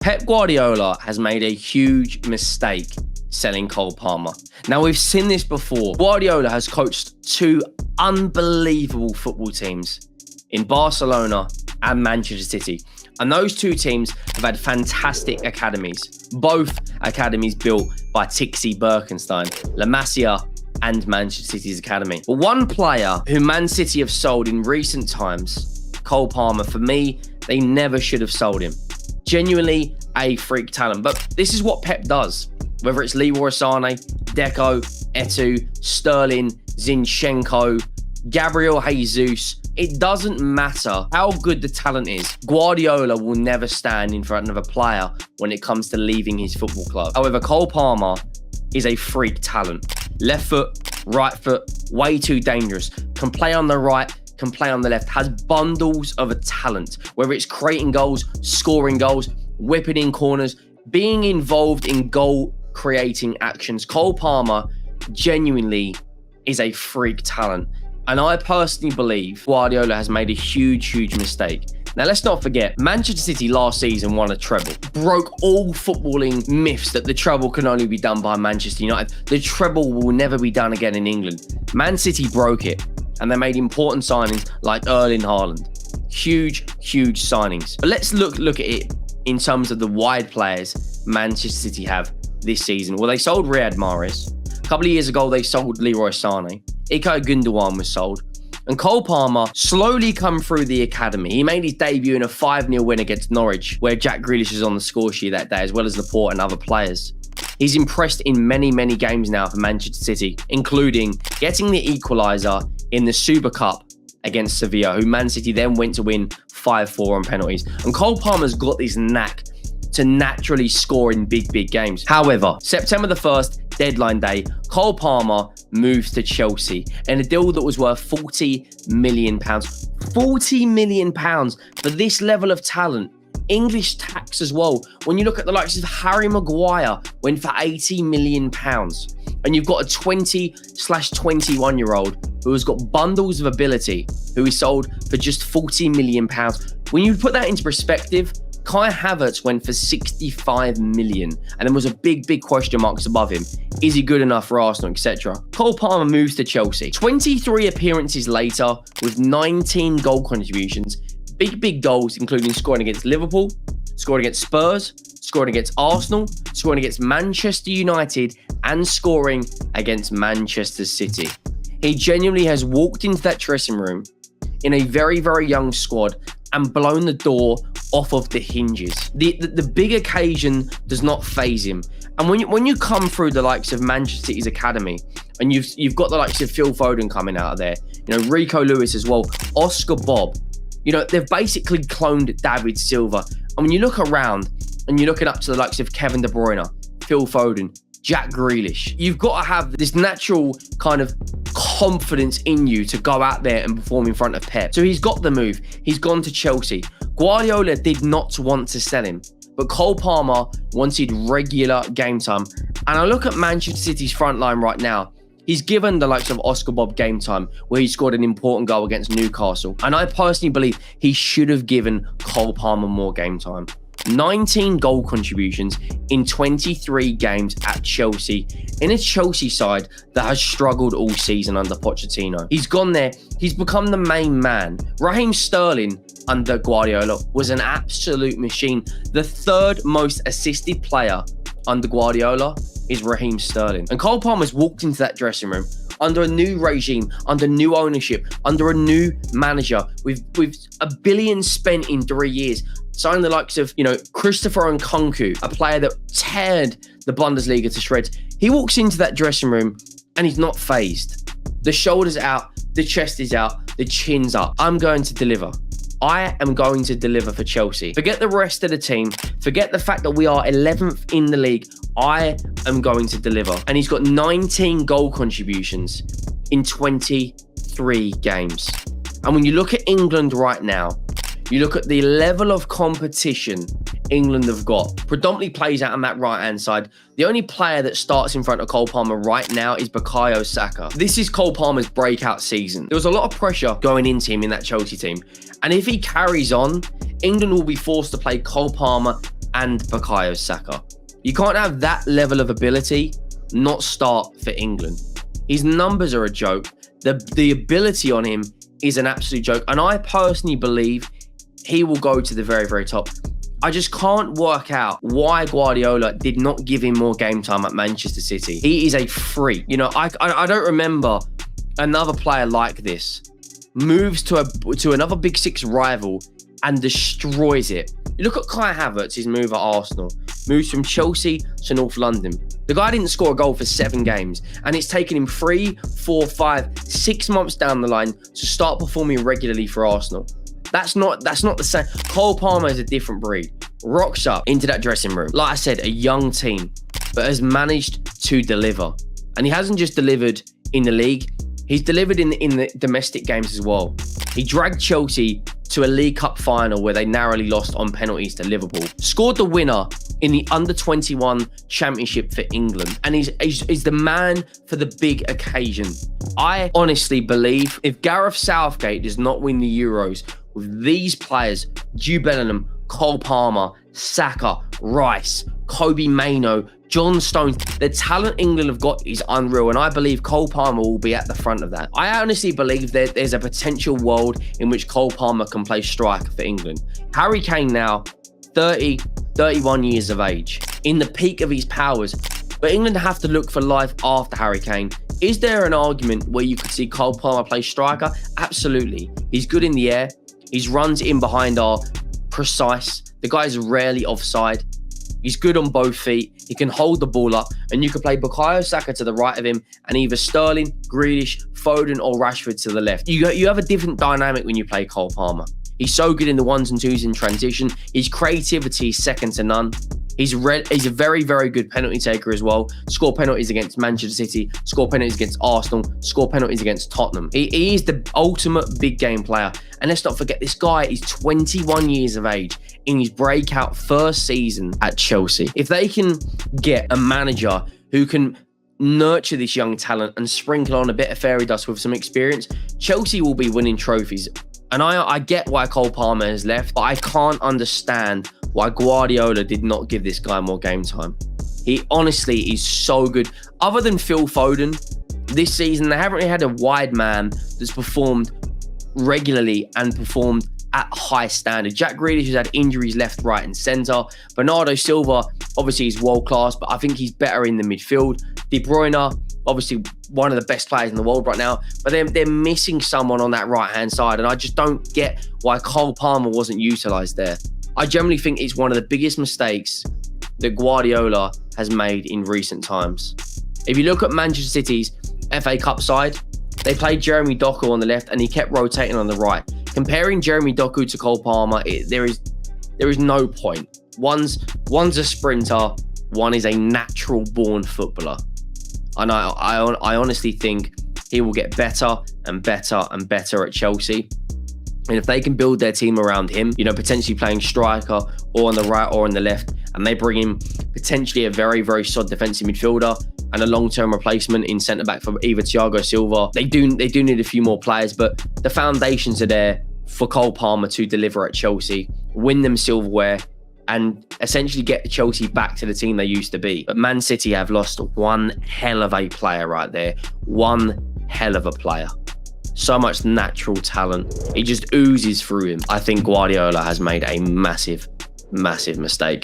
Pep Guardiola has made a huge mistake selling Cole Palmer. Now, we've seen this before. Guardiola has coached two unbelievable football teams in Barcelona and Manchester City. And those two teams have had fantastic academies. Both academies built by Tixi Birkenstein, La Masia and Manchester City's academy. But one player who Man City have sold in recent times, Cole Palmer, for me, they never should have sold him. Genuinely a freak talent. But this is what Pep does. Whether it's Leroy Sané, Deco, Eto'o, Sterling, Zinchenko, Gabriel Jesus, it doesn't matter how good the talent is. Guardiola will never stand in front of a player when it comes to leaving his football club. However, Cole Palmer is a freak talent. Left foot, right foot, way too dangerous. Can play on the right, can play on the left, has bundles of a talent, whether it's creating goals, scoring goals, whipping in corners, being involved in goal creating actions. Cole Palmer genuinely is a freak talent. And I personally believe Guardiola has made a huge mistake. Now, let's not forget, Manchester City last season won a treble. Broke all footballing myths that the treble can only be done by Manchester United. The treble will never be done again in England. Man City broke it. And they made important signings like Erling Haaland. Huge signings. But let's look at it in terms of the wide players Manchester City have this season. Well, they sold Riyad Mahrez. A couple of years ago, they sold Leroy Sané. Ilkay Gundogan was sold. And Cole Palmer slowly come through the academy. He made his debut in a 5-0 win against Norwich, where Jack Grealish was on the score sheet that day, as well as Laporte and other players. He's impressed in many games now for Manchester City, including getting the equaliser in the Super Cup against Sevilla, who Man City then went to win 5-4 on penalties. And Cole Palmer's got this knack to naturally score in big games. However, September the 1st, deadline day, Cole Palmer moves to Chelsea in a deal that was worth £40 million. £40 million for this level of talent. English tax as well. When you look at the likes of Harry Maguire, went for £80 million. And you've got a 20/21-year-old who has got bundles of ability, who is sold for just £40 million. When you put that into perspective, Kai Havertz went for £65 million, and there was a big question marks above him. Is he good enough for Arsenal, etc.? Cole Palmer moves to Chelsea. 23 appearances later, with 19 goal contributions, big goals, including scoring against Liverpool, scoring against Spurs, scoring against Arsenal, scoring against Manchester United, and scoring against Manchester City. He genuinely has walked into that dressing room in a very young squad and blown the door off of the hinges. The big occasion does not faze him. And when you come through the likes of Manchester City's academy, and you've got the likes of Phil Foden coming out of there, Rico Lewis as well, Oscar Bob, they've basically cloned David Silva. And when you look around and you're looking up to the likes of Kevin De Bruyne, Phil Foden, Jack Grealish, you've got to have this natural kind of confidence in you to go out there and perform in front of Pep. So he's got the move. He's gone to Chelsea. Guardiola did not want to sell him, but Cole Palmer wanted regular game time. And I look at Manchester City's front line right now. He's given the likes of Oscar Bob game time, where he scored an important goal against Newcastle. And I personally believe he should have given Cole Palmer more game time. 19 goal contributions in 23 games at Chelsea, in a Chelsea side that has struggled all season under Pochettino. He's gone there. He's become the main man. Raheem Sterling under Guardiola was an absolute machine. The third most assisted player under Guardiola is Raheem Sterling. And Cole Palmer's walked into that dressing room under a new regime, under new ownership, under a new manager, with $1 billion spent in 3 years, signing the likes of, Christopher Nkunku, a player that teared the Bundesliga to shreds. He walks into that dressing room and he's not fazed. The shoulders out, the chest is out, the chin's up. I'm going to deliver. I am going to deliver for Chelsea. Forget the rest of the team. Forget the fact that we are 11th in the league. I am going to deliver. And he's got 19 goal contributions in 23 games. And when you look at England right now, you look at the level of competition England have got, predominantly plays out on that right-hand side. The only player that starts in front of Cole Palmer right now is Bukayo Saka. This is Cole Palmer's breakout season. There was a lot of pressure going into him in that Chelsea team. And if he carries on, England will be forced to play Cole Palmer and Bukayo Saka. You can't have that level of ability not start for England. His numbers are a joke. The ability on him is an absolute joke. And I personally believe he will go to the very, very top. I just can't work out why Guardiola did not give him more game time at Manchester City. He is a freak. You know, I don't remember another player like this moves to another Big Six rival and destroys it. You look at Kai Havertz, his move at Arsenal, moves from Chelsea to North London. The guy didn't score a goal for 7 games, and it's taken him 3, 4, 5, 6 months down the line to start performing regularly for Arsenal. That's not the same. Cole Palmer is a different breed. Rocks up into that dressing room. Like I said, a young team, but has managed to deliver. And he hasn't just delivered in the league, he's delivered in the domestic games as well. He dragged Chelsea to a League Cup final where they narrowly lost on penalties to Liverpool. Scored the winner in the Under-21 Championship for England. And he's the man for the big occasion. I honestly believe if Gareth Southgate does not win the Euros with these players, Jude Bellingham, Cole Palmer, Saka, Rice, Kobe Mainoo, John Stones, the talent England have got is unreal, and I believe Cole Palmer will be at the front of that. I honestly believe that there's a potential world in which Cole Palmer can play striker for England. Harry Kane now, 31 years of age, in the peak of his powers, but England have to look for life after Harry Kane. Is there an argument where you could see Cole Palmer play striker? Absolutely. He's good in the air. His runs in behind are precise. The guy's rarely offside. He's good on both feet. He can hold the ball up, and you can play Bukayo Saka to the right of him, and either Sterling, Grealish, Foden, or Rashford to the left. You have a different dynamic when you play Cole Palmer. He's so good in the 1s and 2s in transition. His creativity is second to none. He's a very, very good penalty taker as well. Score penalties against Manchester City, score penalties against Arsenal, score penalties against Tottenham. He is the ultimate big game player. And let's not forget, this guy is 21 years of age in his breakout first season at Chelsea. If they can get a manager who can nurture this young talent and sprinkle on a bit of fairy dust with some experience, Chelsea will be winning trophies. And I get why Cole Palmer has left, but I can't understand why Guardiola did not give this guy more game time. He honestly is so good. Other than Phil Foden, this season, they haven't really had a wide man that's performed regularly and performed at high standard. Jack Grealish has had injuries left, right, and centre. Bernardo Silva, obviously, he's world class, but I think he's better in the midfield. De Bruyne, obviously, one of the best players in the world right now, but they're missing someone on that right-hand side, and I just don't get why Cole Palmer wasn't utilised there. I generally think it's one of the biggest mistakes that Guardiola has made in recent times. If you look at Manchester City's FA Cup side, they played Jeremy Doku on the left and he kept rotating on the right. Comparing Jeremy Doku to Cole Palmer, there is no point. One's a sprinter, one is a natural born footballer. And I honestly think he will get better and better and better at Chelsea. And if they can build their team around him, you know, potentially playing striker or on the right or on the left, and they bring in potentially a very, very solid defensive midfielder and a long-term replacement in centre-back for either Thiago Silva. They do need a few more players, but the foundations are there for Cole Palmer to deliver at Chelsea, win them silverware, and essentially get Chelsea back to the team they used to be. But Man City have lost one hell of a player right there. One hell of a player. So much natural talent. It just oozes through him. I think Guardiola has made a massive, massive mistake.